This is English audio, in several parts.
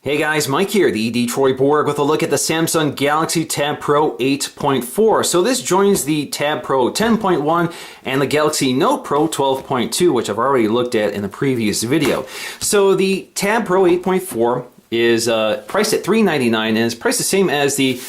Hey guys, Mike here, the Detroit Borg, with a look at the Samsung Galaxy Tab Pro 8.4. So this joins the Tab Pro 10.1 and the Galaxy Note Pro 12.2, which I've already looked at in the previous video. So the Tab Pro 8.4 is priced at $399 and is priced the same as the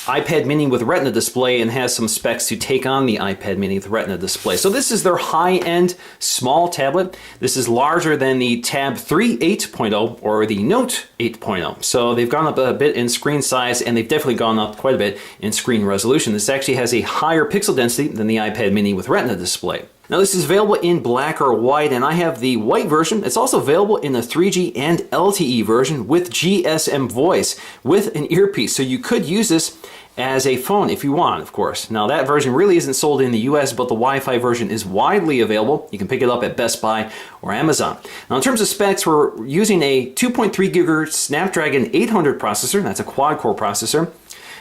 iPad mini with Retina display and has some specs to take on the iPad mini with Retina display. So this is their high-end small tablet. This is larger than the Tab 3 8.0 or the Note 8.0. So they've gone up a bit in screen size, and they've definitely gone up quite a bit in screen resolution. This actually has a higher pixel density than the iPad mini with Retina display. Now this is available in black or white, and I have the white version. It's also available in the 3G and LTE version with GSM voice with an earpiece. So you could use this as a phone if you want, of course. Now that version really isn't sold in the US, but the Wi-Fi version is widely available. You can pick it up at Best Buy or Amazon. Now in terms of specs, we're using a 2.3 GHz Snapdragon 800 processor. That's a quad-core processor.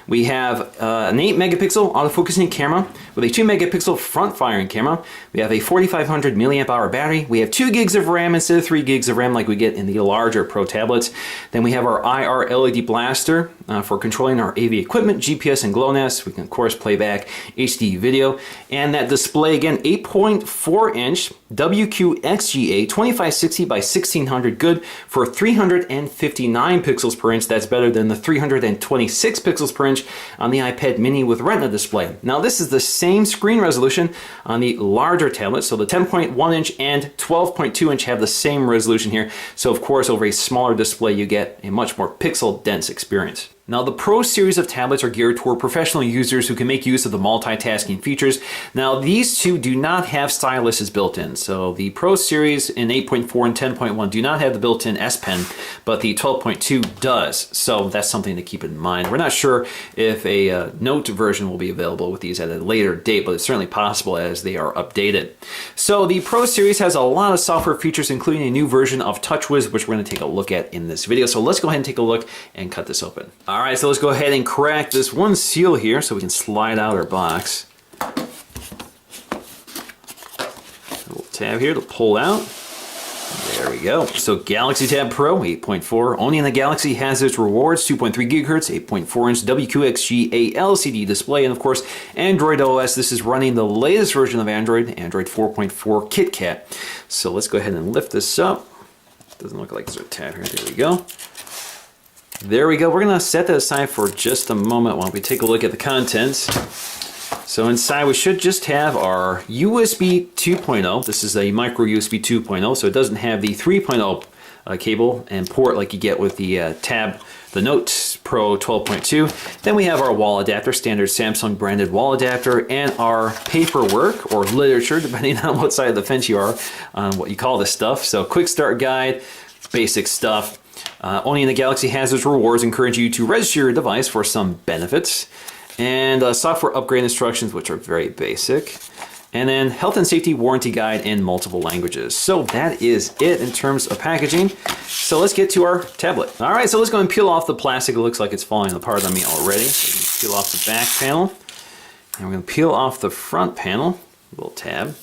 We have an 8 megapixel autofocusing camera with a 2 megapixel front firing camera. We have a 4500 milliamp hour battery. We have 2 gigs of RAM instead of 3 gigs of RAM like we get in the larger Pro tablets. Then we have our IR LED blaster for controlling our AV equipment, GPS and GLONASS. We can of course play back HD video. And that display again, 8.4 inch WQXGA 2560 by 1600, good for 359 pixels per inch. That's better than the 326 pixels per inch on the iPad mini with Retina display. Now this is the same screen resolution on the larger tablet, so the 10.1 inch and 12.2 inch have the same resolution here. So of course over a smaller display you get a much more pixel dense experience. Now the Pro series of tablets are geared toward professional users who can make use of the multitasking features. Now these two do not have styluses built in. So the Pro series in 8.4 and 10.1 do not have the built-in S Pen, but the 12.2 does. So that's something to keep in mind. We're not sure if a Note version will be available with these at a later date, but it's certainly possible as they are updated. So the Pro series has a lot of software features, including a new version of TouchWiz, which we're going to take a look at in this video. So let's go ahead and take a look and cut this open. All right, so let's go ahead and crack this one seal here so we can slide out our box. A little tab here to pull out. There we go. So Galaxy Tab Pro 8.4. Owning the Galaxy has its rewards: 2.3 GHz, 8.4 inch WQXGA LCD display, and of course Android OS. This is running the latest version of Android 4.4 KitKat. So let's go ahead and lift this up. Doesn't look like there's a tab here. There we go. There we go. We're going to set that aside for just a moment while we take a look at the contents. So inside we should just have our USB 2.0. This is a micro USB 2.0, so it doesn't have the 3.0 cable and port like you get with the the Note Pro 12.2. Then we have our wall adapter, standard Samsung branded wall adapter, and our paperwork or literature, depending on what side of the fence you are on what you call this stuff. So quick start guide, basic stuff. Owning the Galaxy has its rewards, encourage you to register your device for some benefits, and software upgrade instructions, which are very basic, and then health and safety warranty guide in multiple languages. So that is it in terms of packaging. So let's get to our tablet. All right, so let's go and peel off the plastic. It looks like it's falling apart on me already. So we can peel off the back panel, and we're going to peel off the front panel, little tab.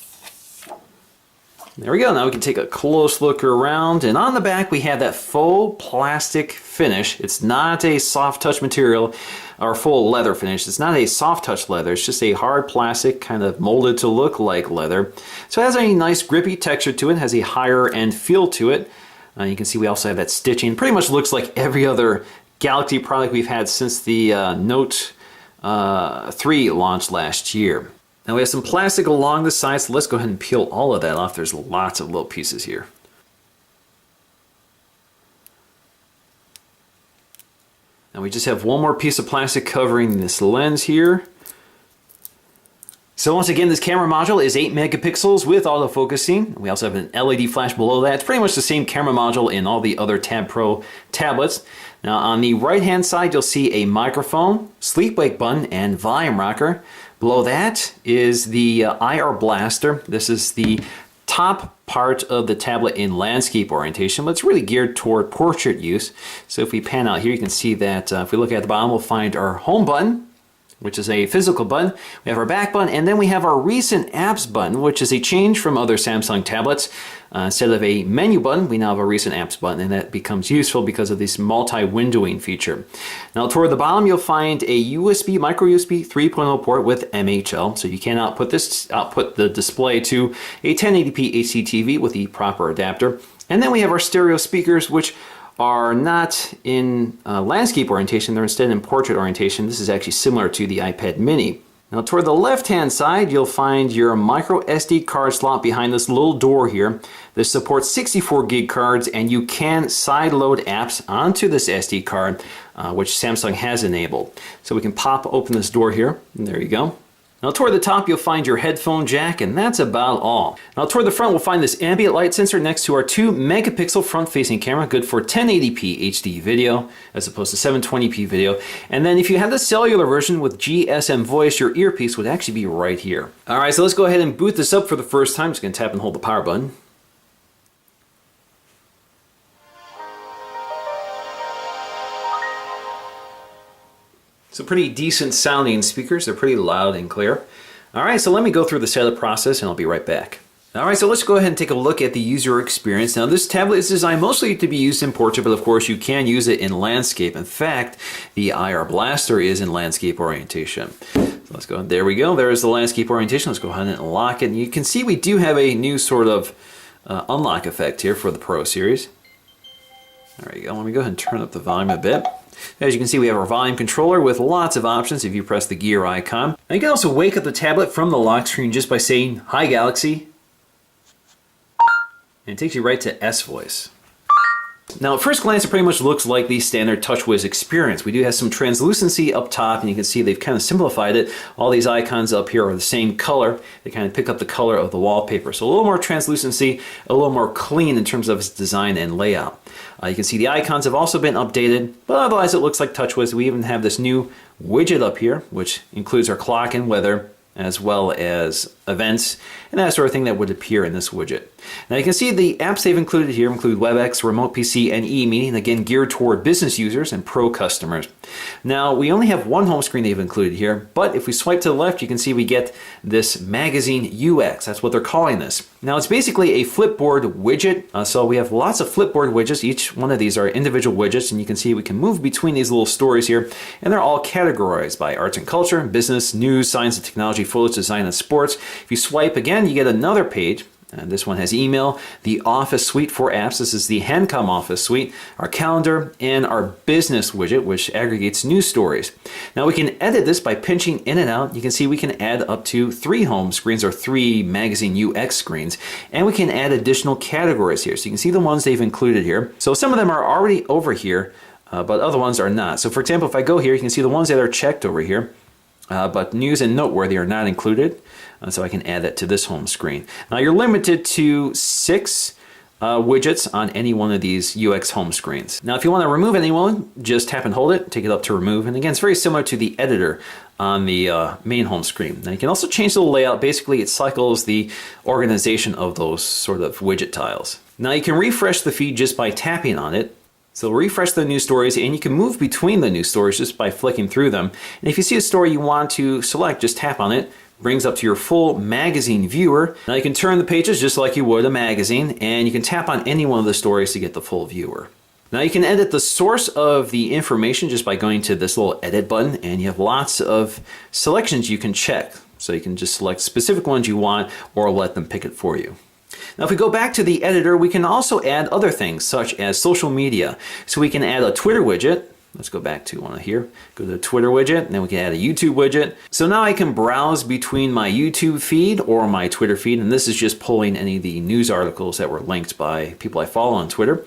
There we go. Now we can take a close look around, and on the back we have that faux plastic finish. It's not a soft touch material or full leather finish. It's not a soft touch leather. It's just a hard plastic kind of molded to look like leather. So it has a nice grippy texture to it, has a higher end feel to it. You can see we also have that stitching. Pretty much looks like every other Galaxy product we've had since the Note 3 launched last year. Now we have some plastic along the sides, so let's go ahead and peel all of that off. There's lots of little pieces here. Now we just have one more piece of plastic covering this lens here. So once again, this camera module is 8 megapixels with autofocusing. We also have an LED flash below that. It's pretty much the same camera module in all the other Tab Pro tablets. Now on the right hand side, you'll see a microphone, sleep wake button, and volume rocker. Below that is the IR blaster. This is the top part of the tablet in landscape orientation, but it's really geared toward portrait use. So if we pan out here, you can see that if we look at the bottom, we'll find our home button, which is a physical button. We have our back button, and then we have our recent apps button, which is a change from other Samsung tablets. Instead of a menu button, we now have a recent apps button, and that becomes useful because of this multi-windowing feature. Now toward the bottom, you'll find a USB, micro USB 3.0 port with MHL, so you can output the display to a 1080p HD TV with the proper adapter. And then we have our stereo speakers, which are not in landscape orientation, they're instead in portrait orientation. This is actually similar to the iPad mini. Now toward the left-hand side, you'll find your micro SD card slot behind this little door here. This supports 64 gig cards, and you can side-load apps onto this SD card, which Samsung has enabled. So we can pop open this door here, and there you go. Now toward the top, you'll find your headphone jack, and that's about all. Now toward the front, we'll find this ambient light sensor next to our 2 megapixel front-facing camera, good for 1080p HD video as opposed to 720p video. And then if you have the cellular version with GSM voice, your earpiece would actually be right here. All right, so let's go ahead and boot this up for the first time. Just gonna tap and hold the power button. So pretty decent sounding speakers. They're pretty loud and clear. All right, so let me go through the setup process and I'll be right back. All right, so let's go ahead and take a look at the user experience. Now this tablet is designed mostly to be used in portrait, but of course you can use it in landscape. In fact, the IR Blaster is in landscape orientation. So let's go, there we go. There's the landscape orientation. Let's go ahead and unlock it. And you can see we do have a new sort of unlock effect here for the Pro series. There you go. Let me go ahead and turn up the volume a bit. As you can see, we have our volume controller with lots of options if you press the gear icon. And you can also wake up the tablet from the lock screen just by saying, "Hi Galaxy." And it takes you right to S Voice. Now at first glance, it pretty much looks like the standard TouchWiz experience. We do have some translucency up top, and you can see they've kind of simplified it. All these icons up here are the same color. They kind of pick up the color of the wallpaper. So a little more translucency, a little more clean in terms of its design and layout. You can see the icons have also been updated, but otherwise it looks like TouchWiz. We even have this new widget up here, which includes our clock and weather, as well as events and that sort of thing that would appear in this widget. Now you can see the apps they've included here include WebEx, Remote PC, and eMeeting, again geared toward business users and pro customers. Now we only have one home screen they've included here, but if we swipe to the left, you can see we get this magazine UX. That's what they're calling this. Now it's basically a Flipboard widget. So we have lots of Flipboard widgets. Each one of these are individual widgets, and you can see we can move between these little stories here, and they're all categorized by arts and culture, business, news, science and technology, foliage, design, and sports. If you swipe again, you get another page. And this one has email, the Office Suite for apps. This is the Hancom Office Suite, our calendar, and our business widget, which aggregates news stories. Now we can edit this by pinching in and out. You can see we can add up to 3 home screens or 3 magazine UX screens, and we can add additional categories here. So you can see the ones they've included here. So some of them are already over here, but other ones are not. So for example, if I go here, you can see the ones that are checked over here. But news and noteworthy are not included, so I can add that to this home screen. Now you're limited to 6 widgets on any one of these UX home screens. Now if you want to remove anyone, just tap and hold it, take it up to remove, and again it's very similar to the editor on the main home screen. Now you can also change the layout. Basically it cycles the organization of those sort of widget tiles. Now you can refresh the feed just by tapping on it. So refresh the news stories, and you can move between the news stories just by flicking through them. And if you see a story you want to select, just tap on it. Brings up to your full magazine viewer. Now you can turn the pages just like you would a magazine, and you can tap on any one of the stories to get the full viewer. Now you can edit the source of the information just by going to this little edit button, and you have lots of selections you can check. So you can just select specific ones you want or let them pick it for you. Now if we go back to the editor, we can also add other things such as social media. So we can add a Twitter widget. Let's go back to one here. Go to the Twitter widget, and then we can add a YouTube widget. So now I can browse between my YouTube feed or my Twitter feed, and this is just pulling any of the news articles that were linked by people I follow on Twitter.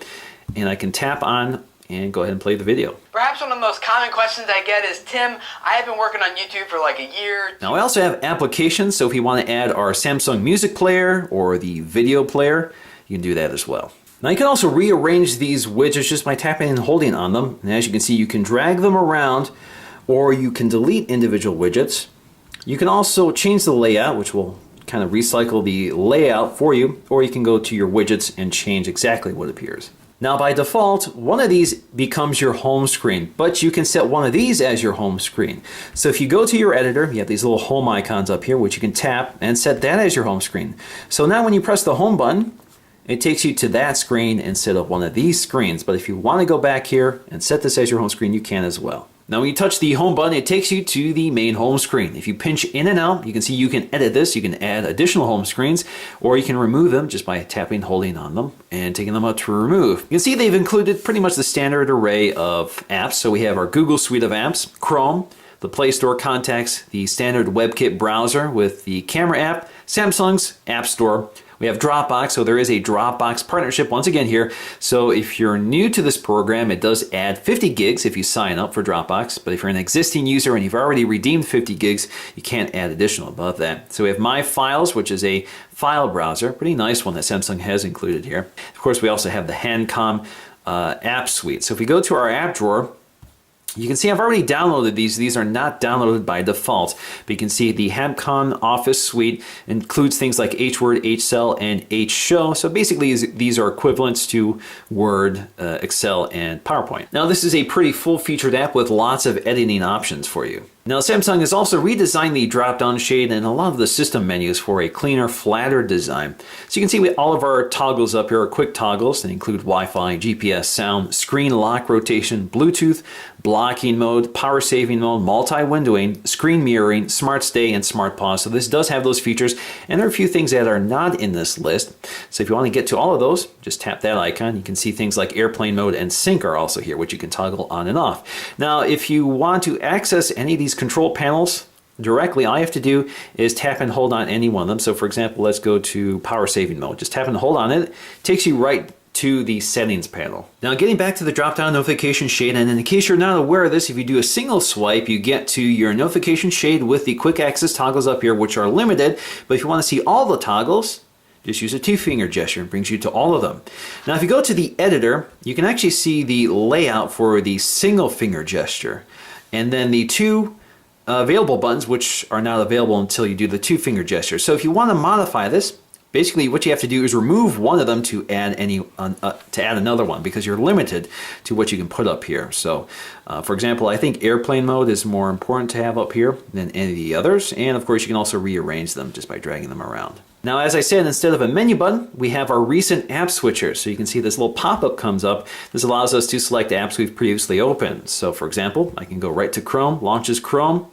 And I can tap on and go ahead and play the video. Perhaps one of the most common questions I get is, "Tim, I have been working on YouTube for like a year." Now I also have applications, so if you want to add our Samsung Music Player or the Video Player, you can do that as well. Now you can also rearrange these widgets just by tapping and holding on them. And as you can see, you can drag them around, or you can delete individual widgets. You can also change the layout, which will kind of recycle the layout for you, or you can go to your widgets and change exactly what appears. Now by default, one of these becomes your home screen, but you can set one of these as your home screen. So if you go to your editor, you have these little home icons up here, which you can tap and set that as your home screen. So now when you press the home button, it takes you to that screen instead of one of these screens. But if you want to go back here and set this as your home screen, you can as well. Now when you touch the home button, it takes you to the main home screen. If you pinch in and out, you can see you can edit this. You can add additional home screens, or you can remove them just by tapping and holding on them and taking them out to remove. You can see they've included pretty much the standard array of apps. So we have our Google suite of apps, Chrome, the Play Store contacts, the standard WebKit browser with the camera app, Samsung's App Store. We have Dropbox, so there is a Dropbox partnership once again here. So if you're new to this program, it does add 50 gigs if you sign up for Dropbox. But if you're an existing user and you've already redeemed 50 gigs, you can't add additional above that. So we have My Files, which is a file browser, pretty nice one that Samsung has included here. Of course, we also have the Handcom app suite. So if we go to our app drawer, you can see I've already downloaded these. These are not downloaded by default, but you can see the Handcom Office Suite includes things like HWord, HCell, and HShow. So basically these are equivalents to Word, Excel, and PowerPoint. Now this is a pretty full-featured app with lots of editing options for you. Now Samsung has also redesigned the drop-down shade and a lot of the system menus for a cleaner, flatter design. So you can see all of our toggles up here are quick toggles that include Wi-Fi, GPS, sound, screen lock rotation, Bluetooth, blocking mode, power saving mode, multi-windowing, screen mirroring, smart stay, and smart pause. So this does have those features, and there are a few things that are not in this list. So if you want to get to all of those, just tap that icon. You can see things like airplane mode and sync are also here, which you can toggle on and off. Now, if you want to access any of these control panels directly, all you have to do is tap and hold on any one of them. So for example, let's go to power saving mode. Just tap and hold on it. It takes you right to the settings panel. Now getting back to the drop-down notification shade, and in case you're not aware of this, if you do a single swipe, you get to your notification shade with the quick access toggles up here, which are limited. But if you want to see all the toggles, just use a two-finger gesture. It brings you to all of them. Now if you go to the editor, you can actually see the layout for the single finger gesture, and then the two available buttons, which are not available until you do the two-finger gesture. So if you want to modify this, basically what you have to do is remove one of them to add another one, because you're limited to what you can put up here. So for example, I think airplane mode is more important to have up here than any of the others, and of course you can also rearrange them just by dragging them around. Now as I said, instead of a menu button, we have our recent app switcher. So you can see this little pop-up comes up. This allows us to select apps we've previously opened. So for example, I can go right to Chrome, launches Chrome,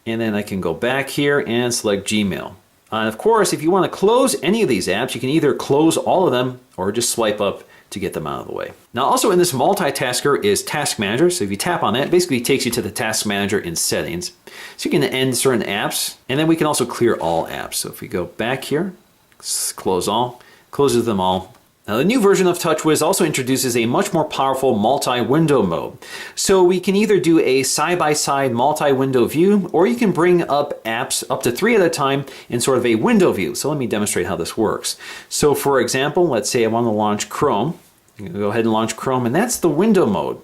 and then I can go back here and select Gmail. And of course, if you want to close any of these apps, you can either close all of them or just swipe up to get them out of the way. Now also in this multitasker is Task Manager. So if you tap on that, it basically takes you to the Task Manager in settings. So you can end certain apps, and then we can also clear all apps. So if we go back here, close all, closes them all. Now the new version of TouchWiz also introduces a much more powerful multi-window mode. So we can either do a side-by-side multi-window view, or you can bring up apps up to 3 at a time in sort of a window view. So let me demonstrate how this works. So for example, let's say I want to launch Chrome. I'm going to go ahead and launch Chrome, and that's the window mode.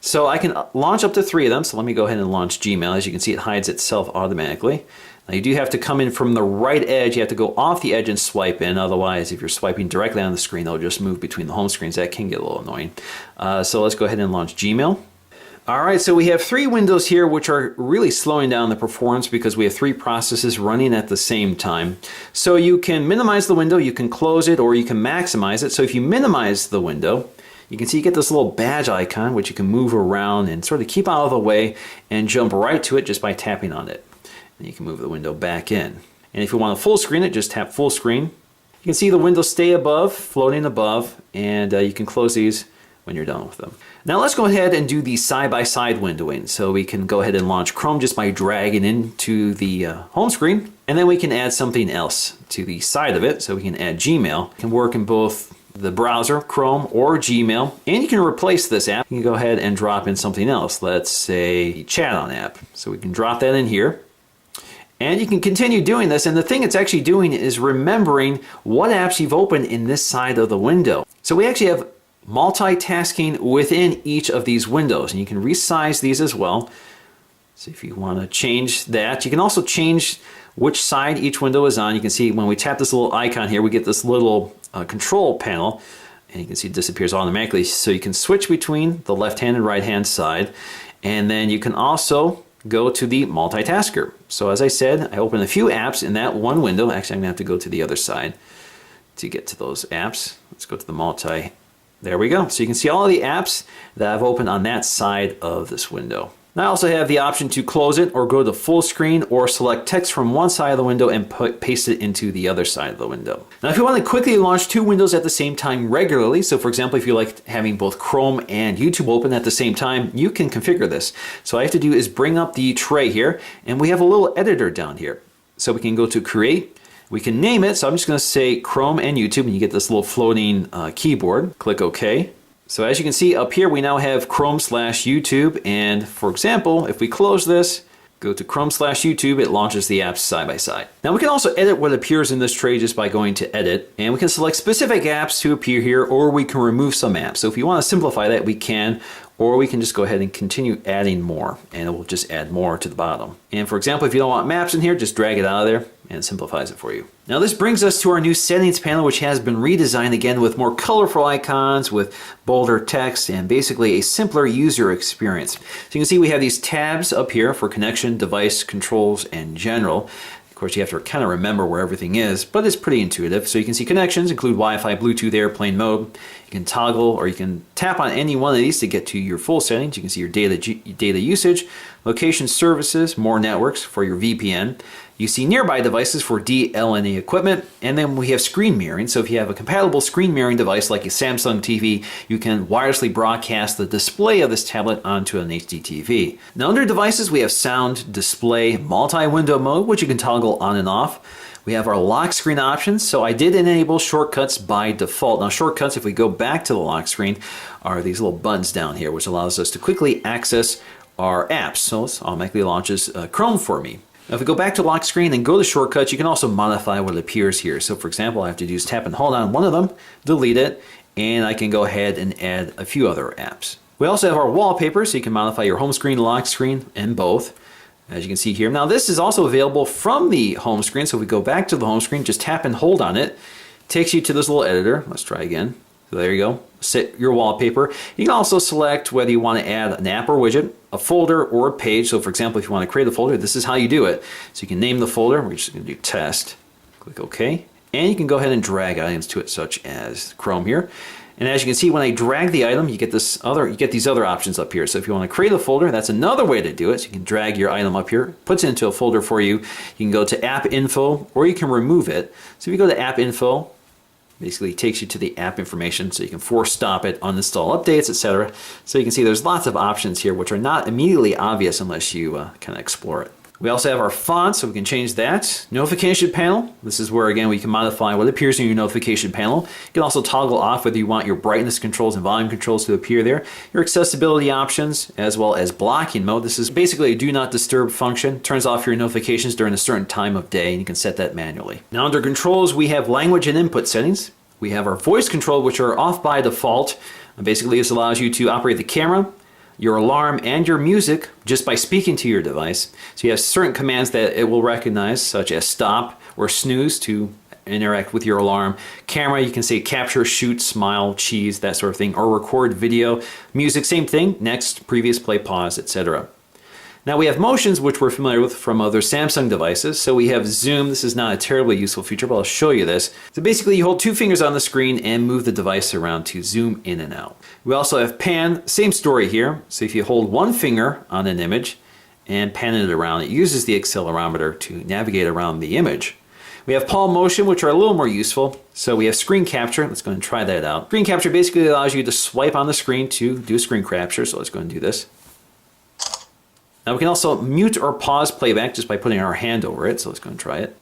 So I can launch up to 3 of them. So let me go ahead and launch Gmail. As you can see, it hides itself automatically. Now you do have to come in from the right edge. You have to go off the edge and swipe in. Otherwise, if you're swiping directly on the screen, they'll just move between the home screens. That can get a little annoying. So let's go ahead and launch Gmail. All right, so we have 3 windows here, which are really slowing down the performance because we have 3 processes running at the same time. So you can minimize the window, you can close it, or you can maximize it. So if you minimize the window, you can see you get this little badge icon, which you can move around and sort of keep out of the way and jump right to it just by tapping on it. And you can move the window back in. And if you want to full screen it, just tap full screen. You can see the windows stay above, floating above, and you can close these when you're done with them. Now let's go ahead and do the side-by-side windowing. So we can go ahead and launch Chrome just by dragging into the home screen, and then we can add something else to the side of it. So we can add Gmail. It can work in both the browser, Chrome, or Gmail, and you can replace this app. You can go ahead and drop in something else. Let's say Chat On app. So we can drop that in here. And you can continue doing this, and the thing it's actually doing is remembering what apps you've opened in this side of the window. So we actually have multitasking within each of these windows, and you can resize these as well. So if you want to change that, you can also change which side each window is on. You can see when we tap this little icon here, we get this little control panel, And you can see it disappears automatically. So you can switch between the left-hand and right-hand side. And then you can also go to the multitasker. So as I said, I open a few apps in that one window. Actually, I'm gonna have to go to the other side to get to those apps. Let's go to the multi. There we go. So you can see all of the apps that I've opened on that side of this window. Now I also have the option to close it or go to full screen or select text from one side of the window and paste it into the other side of the window. Now if you want to quickly launch two windows at the same time regularly, so for example if you like having both Chrome and YouTube open at the same time, you can configure this. So all I have to do is bring up the tray here and we have a little editor down here. So we can go to create, we can name it, so I'm just going to say Chrome and YouTube and you get this little floating keyboard. Click OK. So as you can see up here, we now have Chrome/YouTube, and for example, if we close this, go to Chrome/YouTube, it launches the apps side by side. Now we can also edit what appears in this tray just by going to Edit, and we can select specific apps to appear here, or we can remove some apps. So if you want to simplify that, we can, or we can just go ahead and continue adding more, and it will just add more to the bottom. And for example, if you don't want maps in here, just drag it out of there, and it simplifies it for you. Now this brings us to our new settings panel, which has been redesigned again with more colorful icons, with bolder text, and basically a simpler user experience. So you can see we have these tabs up here for connection, device, controls, and general. Of course, you have to kind of remember where everything is, but it's pretty intuitive. So you can see connections include Wi-Fi, Bluetooth, airplane mode. You can toggle or you can tap on any one of these to get to your full settings. You can see your data usage, location services, more networks for your VPN. You see nearby devices for DLNA equipment, and then we have screen mirroring. So if you have a compatible screen mirroring device like a Samsung TV, you can wirelessly broadcast the display of this tablet onto an HD TV. Now under devices, we have sound, display, multi-window mode, which you can toggle on and off. We have our lock screen options. So I did enable shortcuts by default. Now shortcuts, if we go back to the lock screen, are these little buttons down here, which allows us to quickly access our apps. So this automatically launches Chrome for me. Now if we go back to lock screen and go to shortcuts, you can also modify what appears here. So for example, I have to do is tap and hold on one of them, delete it, and I can go ahead and add a few other apps. We also have our wallpaper, so you can modify your home screen, lock screen, and both, as you can see here. Now this is also available from the home screen, so if we go back to the home screen, just tap and hold on it. Takes you to this little editor. Let's try again. So there you go. Set your wallpaper. You can also select whether you want to add an app or widget, a folder, or a page. So for example, if you want to create a folder, this is how you do it. So you can name the folder. We're just going to do test. Click OK. And you can go ahead and drag items to it, such as Chrome here. And as you can see, when I drag the item, you get these other options up here. So if you want to create a folder, that's another way to do it. So you can drag your item up here, puts it into a folder for you. You can go to App Info, or you can remove it. So if you go to App Info, basically it takes you to the app information, so you can force stop it, uninstall updates, etc. So you can see there's lots of options here which are not immediately obvious unless you kind of explore it. We also have our font, so we can change that. Notification panel. This is where, again, we can modify what appears in your notification panel. You can also toggle off whether you want your brightness controls and volume controls to appear there. Your accessibility options, as well as blocking mode. This is basically a do not disturb function. Turns off your notifications during a certain time of day, and you can set that manually. Now under controls, we have language and input settings. We have our voice control, which are off by default. Basically, this allows you to operate the camera, your alarm, and your music just by speaking to your device. So you have certain commands that it will recognize, such as stop or snooze to interact with your alarm. Camera, you can say capture, shoot, smile, cheese, that sort of thing, or record video. Music, same thing, next, previous, play, pause, etc. Now we have motions, which we're familiar with from other Samsung devices. So we have zoom. This is not a terribly useful feature, but I'll show you this. So basically you hold two fingers on the screen and move the device around to zoom in and out. We also have pan, same story here. So if you hold one finger on an image and pan it around, it uses the accelerometer to navigate around the image. We have palm motion, which are a little more useful. So we have screen capture. Let's go and try that out. Screen capture basically allows you to swipe on the screen to do screen capture. So let's go and do this. Now we can also mute or pause playback just by putting our hand over it. So let's go and try it.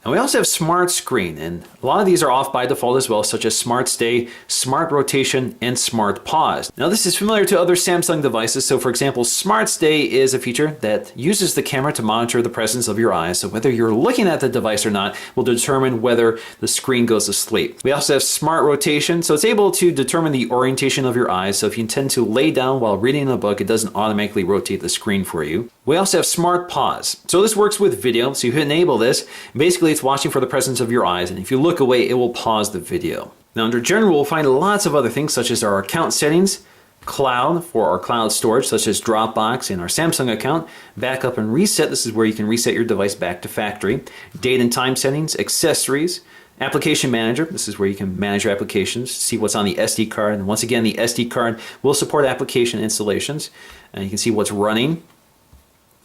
And we also have smart screen, and a lot of these are off by default as well, such as smart stay, smart rotation, and smart pause. Now this is familiar to other Samsung devices. So for example, smart stay is a feature that uses the camera to monitor the presence of your eyes. So whether you're looking at the device or not will determine whether the screen goes to sleep. We also have smart rotation. So it's able to determine the orientation of your eyes. So if you intend to lay down while reading a book, it doesn't automatically rotate the screen for you. We also have Smart Pause. So this works with video. So you enable this. Basically, it's watching for the presence of your eyes. And if you look away, it will pause the video. Now under General, we'll find lots of other things such as our account settings, Cloud for our cloud storage such as Dropbox and our Samsung account, Backup and Reset. This is where you can reset your device back to factory. Date and time settings, accessories, Application Manager. This is where you can manage your applications, see what's on the SD card. And once again, the SD card will support application installations. And you can see what's running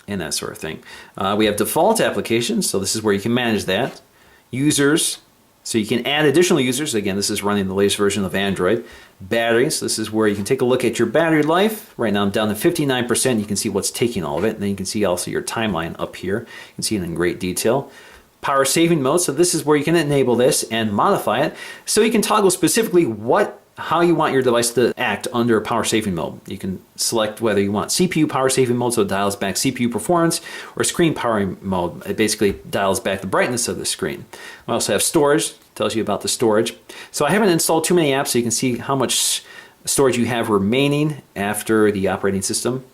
and that sort of thing. We have default applications, so this is where you can manage that. Users, so you can add additional users. Again, this is running the latest version of Android. Batteries, this is where you can take a look at your battery life. Right now I'm down to 59%. You can see what's taking all of it. And then you can see also your timeline up here. You can see it in great detail. Power saving mode, so this is where you can enable this and modify it. So you can toggle specifically how you want your device to act under power saving mode. You can select whether you want CPU power saving mode, so it dials back CPU performance, or screen powering mode. It basically dials back the brightness of the screen. We also have storage, tells you about the storage. So I haven't installed too many apps, so you can see how much storage you have remaining after the operating system.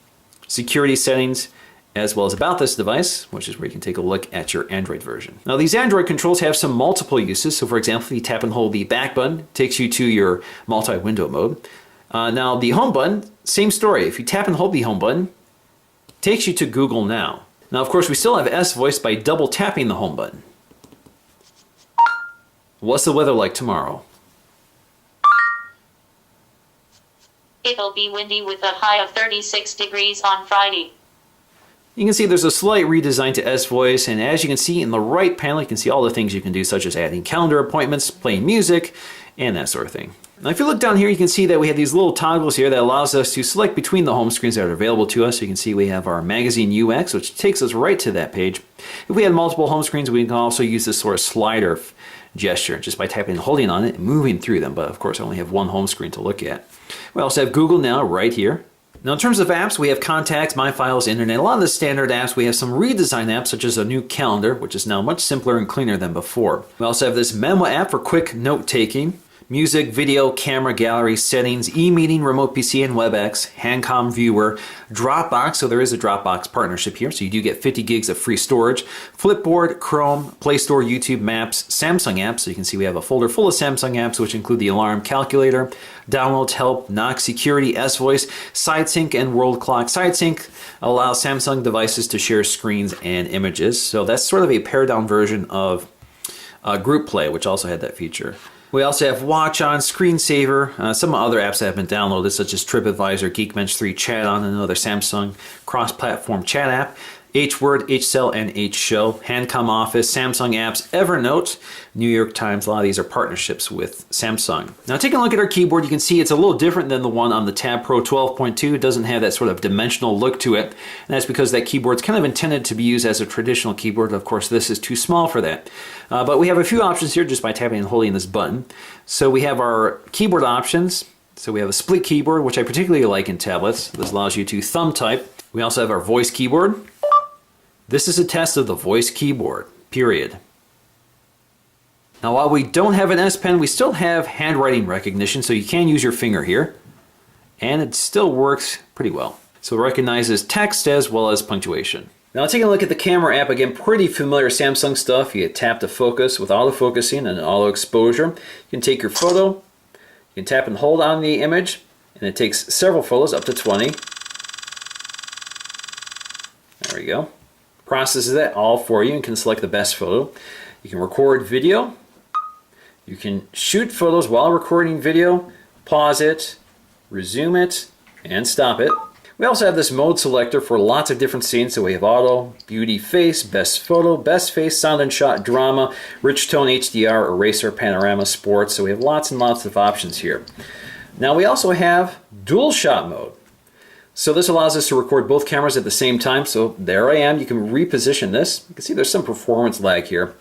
Security settings, as well as about this device, which is where you can take a look at your Android version. Now these Android controls have some multiple uses. So for example, if you tap and hold the back button, it takes you to your multi-window mode. Now the home button, same story. If you tap and hold the home button, it takes you to Google Now. Now of course we still have S Voice by double tapping the home button. What's the weather like tomorrow? It'll be windy with a high of 36 degrees on Friday. You can see there's a slight redesign to S Voice, and as you can see in the right panel, you can see all the things you can do, such as adding calendar appointments, playing music, and that sort of thing. Now if you look down here, you can see that we have these little toggles here that allows us to select between the home screens that are available to us. So you can see we have our magazine UX, which takes us right to that page. If we had multiple home screens, we can also use this sort of slider gesture just by tapping and holding on it and moving through them. But of course, I only have one home screen to look at. We also have Google Now right here. Now in terms of apps, we have Contacts, My Files, Internet, a lot of the standard apps. We have some redesigned apps such as a new calendar, which is now much simpler and cleaner than before. We also have this Memo app for quick note-taking, music, video, camera, gallery, settings, e-meeting, remote PC and WebEx, Handcom Viewer, Dropbox, so there is a Dropbox partnership here, so you do get 50 gigs of free storage, Flipboard, Chrome, Play Store, YouTube, Maps, Samsung apps, so you can see we have a folder full of Samsung apps which include the Alarm Calculator, Downloads, Help, Knock, Security, S-Voice, SideSync, and World Clock. SideSync allows Samsung devices to share screens and images, so that's sort of a pared-down version of Group Play, which also had that feature. We also have Watch On, Screensaver, some other apps that have been downloaded, such as TripAdvisor, Geekbench 3, Chat On, another Samsung cross-platform chat app, HWord, HCell, and HShow, Handcom Office, Samsung apps, Evernote, New York Times. A lot of these are partnerships with Samsung. Now taking a look at our keyboard, you can see it's a little different than the one on the Tab Pro 12.2. It doesn't have that sort of dimensional look to it, and that's because that keyboard's kind of intended to be used as a traditional keyboard. Of course, this is too small for that. But we have a few options here just by tapping and holding this button. So we have our keyboard options. So we have a split keyboard, which I particularly like in tablets. This allows you to thumb type. We also have our voice keyboard. This is a test of the voice keyboard, period. Now while we don't have an S Pen, we still have handwriting recognition, so you can use your finger here. And it still works pretty well. So it recognizes text as well as punctuation. Now taking a look at the camera app, again, pretty familiar Samsung stuff. You tap to focus with auto-focusing and auto-exposure. You can take your photo, you can tap and hold on the image, and it takes several photos, up to 20. There we go. Processes that all for you and can select the best photo. You can record video. You can shoot photos while recording video, pause it, resume it, and stop it. We also have this mode selector for lots of different scenes. So we have auto, beauty, face, best photo, best face, sound and shot, drama, rich tone, HDR, eraser, panorama, sports. So we have lots and lots of options here. Now we also have dual shot mode. So this allows us to record both cameras at the same time. So there I am. You can reposition this. You can see there's some performance lag here.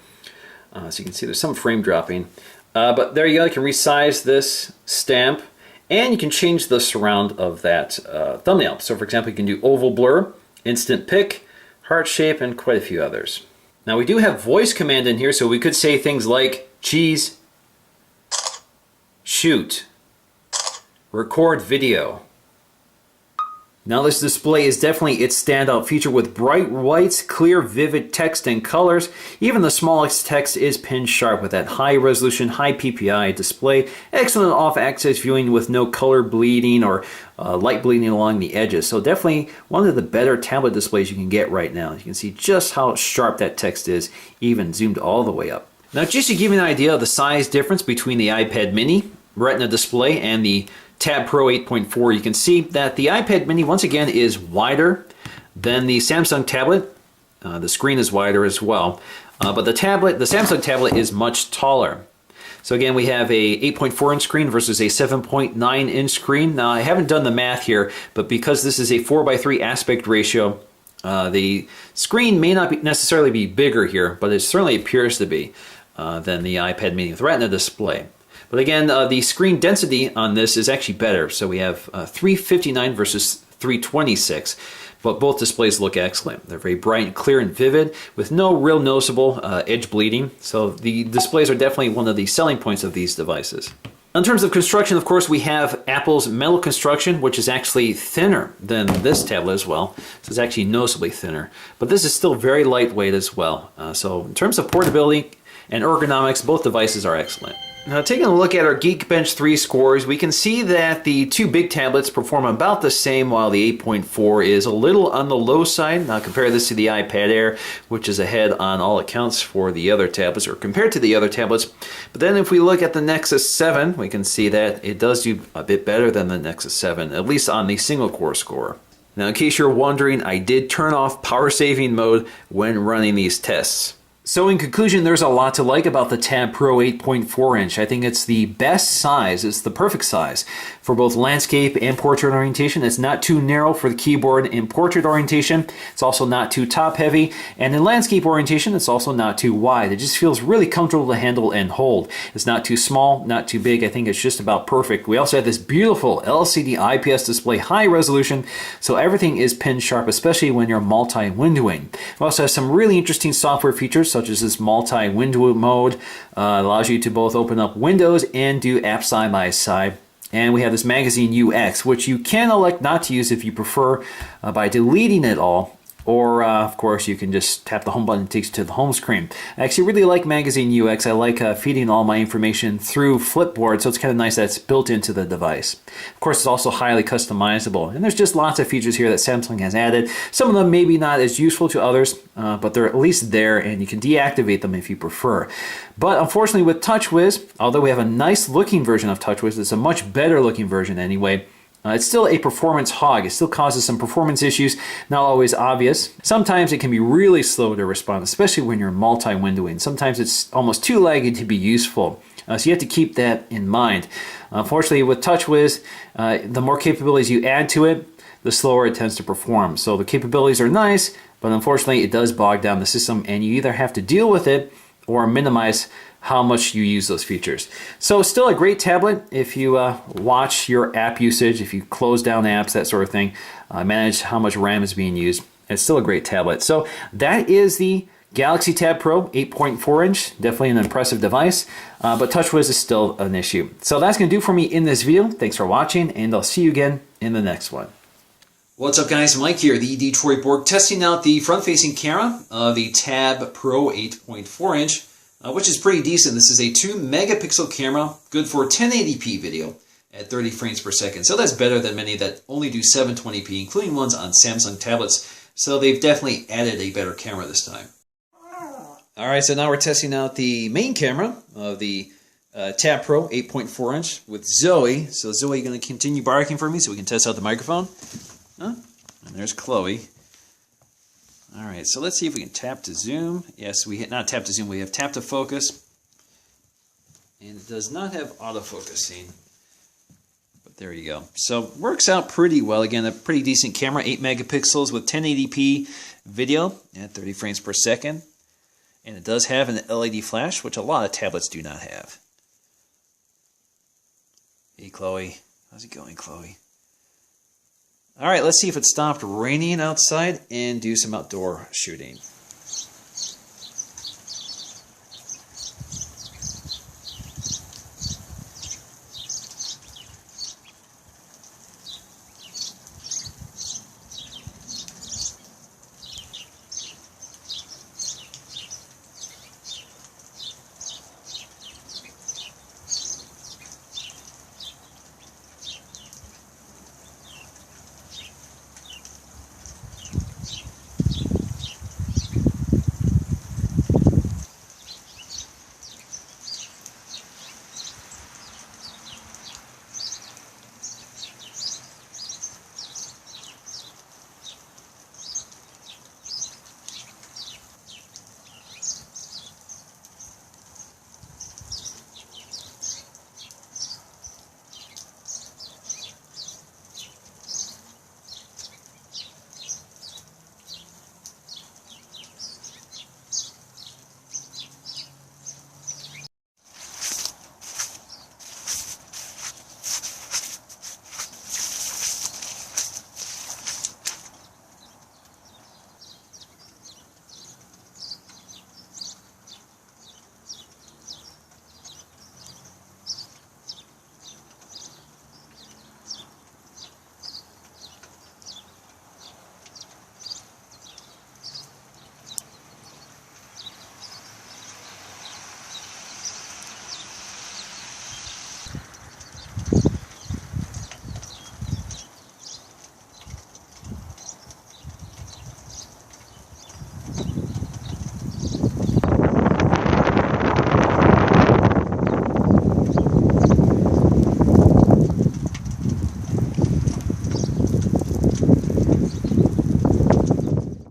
So you can see there's some frame dropping. But there you go. You can resize this stamp. And you can change the surround of that thumbnail. So for example, you can do oval blur, instant pick, heart shape, and quite a few others. Now we do have voice command in here. So we could say things like cheese, shoot, record video, Now this display is definitely its standout feature with bright whites, clear, vivid text and colors. Even the smallest text is pin sharp with that high resolution, high PPI display. Excellent off-axis viewing with no color bleeding or light bleeding along the edges. So definitely one of the better tablet displays you can get right now. You can see just how sharp that text is, even zoomed all the way up. Now just to give you an idea of the size difference between the iPad mini Retina display and the Tab Pro 8.4, you can see that the iPad mini once again is wider than the Samsung tablet. The screen is wider as well, but the Samsung tablet is much taller. So again, we have a 8.4 inch screen versus a 7.9 inch screen. Now I haven't done the math here, but because this is a 4:3 aspect ratio, the screen may not necessarily be bigger here, but it certainly appears to be than the iPad mini with Retina display. But again, the screen density on this is actually better. So we have 359 versus 326, but both displays look excellent. They're very bright, clear, and vivid with no real noticeable edge bleeding. So the displays are definitely one of the selling points of these devices. In terms of construction, of course, we have Apple's metal construction, which is actually thinner than this tablet as well. So it's actually noticeably thinner, but this is still very lightweight as well. So in terms of portability and ergonomics, both devices are excellent. Now taking a look at our Geekbench 3 scores, we can see that the two big tablets perform about the same while the 8.4 is a little on the low side. Now compare this to the iPad Air, which is ahead on all accounts for the other tablets, or compared to the other tablets. But then if we look at the Nexus 7, we can see that it does do a bit better than the Nexus 7, at least on the single core score. Now in case you're wondering, I did turn off power saving mode when running these tests. So in conclusion, there's a lot to like about the Tab Pro 8.4 inch. I think it's the best size, it's the perfect size for both landscape and portrait orientation. It's not too narrow for the keyboard in portrait orientation. It's also not too top heavy. And in landscape orientation, it's also not too wide. It just feels really comfortable to handle and hold. It's not too small, not too big. I think it's just about perfect. We also have this beautiful LCD IPS display, high resolution, so everything is pin sharp, especially when you're multi-windowing. We also have some really interesting software features, such as this multi-window mode. Allows you to both open up windows and do apps side by side. And we have this Magazine UX, which you can elect not to use if you prefer by deleting it all. Or, of course, you can just tap the home button, it takes you to the home screen. I actually really like Magazine UX. I like feeding all my information through Flipboard, so it's kind of nice that it's built into the device. Of course, it's also highly customizable. And there's just lots of features here that Samsung has added. Some of them maybe not as useful to others, but they're at least there, and you can deactivate them if you prefer. But unfortunately, with TouchWiz, although we have a nice looking version of TouchWiz, it's a much better looking version anyway. It's still a performance hog. It still causes some performance issues, not always obvious. Sometimes it can be really slow to respond, especially when you're multi-windowing. Sometimes it's almost too laggy to be useful. So you have to keep that in mind. Unfortunately, with TouchWiz, the more capabilities you add to it, the slower it tends to perform. So the capabilities are nice, but unfortunately it does bog down the system, and you either have to deal with it or minimize how much you use those features. So still a great tablet if you watch your app usage, if you close down apps, that sort of thing, manage how much RAM is being used. It's still a great tablet. So that is the Galaxy Tab Pro 8.4 inch, definitely an impressive device, but TouchWiz is still an issue. So that's going to do for me in this video. Thanks for watching, and I'll see you again in the next one. What's up guys, Mike here, the Detroit Borg, testing out the front-facing camera of the Tab Pro 8.4 inch. Which is pretty decent. This is a 2 megapixel camera, good for 1080p video at 30 frames per second. So that's better than many that only do 720p, including ones on Samsung tablets. So they've definitely added a better camera this time. Alright, so now we're testing out the main camera of the Tab Pro 8.4 inch with Zoe. So Zoe, you're going to continue barking for me so we can test out the microphone? Huh? And there's Chloe. Alright, so let's see if we can tap to zoom. Yes, we hit not tap to zoom, we have tap to focus. And it does not have autofocusing. But there you go. So works out pretty well. Again, a pretty decent camera, 8 megapixels with 1080p video at 30 frames per second. And it does have an LED flash, which a lot of tablets do not have. Hey Chloe, how's it going, Chloe? Alright, let's see if it stopped raining outside and do some outdoor shooting.